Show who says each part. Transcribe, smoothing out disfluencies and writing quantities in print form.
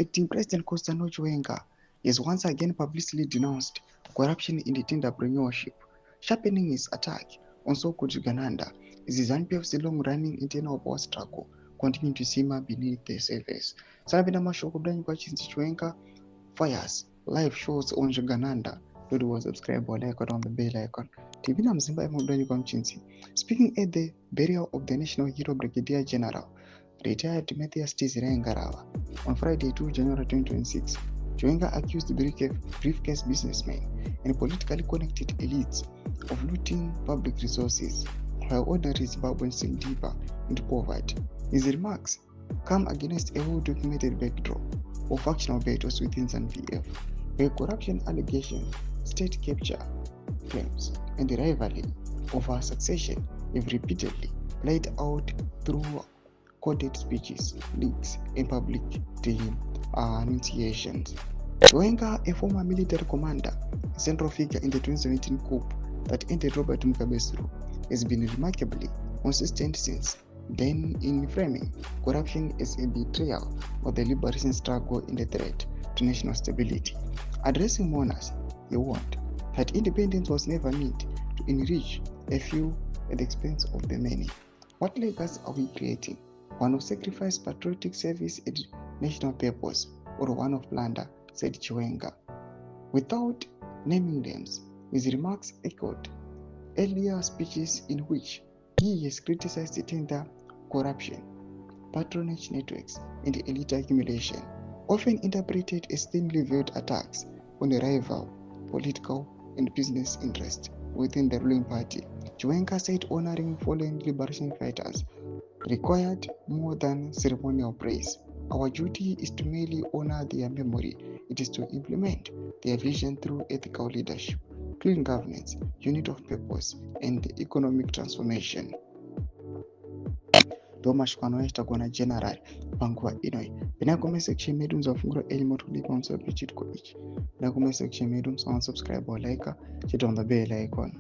Speaker 1: Acting President Chiwenga is once again publicly denounced corruption in the entrepreneurship, sharpening his attack on so-called Gananda as the ZANU-PF's long-running internal power struggle continue to simmer beneath the surface. Sarabina Mashoko kwa Chiwenga fires live shows on Gananda. Don't was subscribe or like on the bell icon. TV na mzimba mudani kwa mchinzi. Speaking at the burial of the national hero Brigadier General retired Matthias Ngarawa on Friday 2 January 2026, Chiwenga accused the briefcase businessmen and politically connected elites of looting public resources while ordinary Zimbabweans sink deeper into poverty. His remarks come against a well-documented backdrop of factional battles within ZANU-PF, where corruption allegations, state capture claims, and the rivalry over succession have repeatedly played out through coded speeches, leaks, and public denunciations. Chiwenga, a former military commander, a central figure in the 2017 coup that ended Robert Mugabe's rule, has been remarkably consistent since then in framing corruption as a betrayal of the liberation struggle and a threat to national stability. Addressing mourners, he warned that independence was never meant to enrich a few at the expense of the many. What legacy are we creating? One of sacrifice, patriotic service, and national purpose, or one of plunder, said Chiwenga. Without naming names, his remarks echoed earlier speeches in which he has criticized the tender corruption, patronage networks, and elite accumulation, often interpreted as thinly veiled attacks on a rival political and business interests within the ruling party. Chiwenga said honoring fallen liberation fighters required more than ceremonial praise. Our duty is to merely honor their memory. It is to implement their vision through ethical leadership, clean governance, unit of purpose, and economic transformation. Domashkwano yachitakuwa na general panguva inoi. Pina comment section medu mzafungura elimo tulipa msapi chitko ichi. Pina comment section medu msawan subscribe or like chito on the bell icon.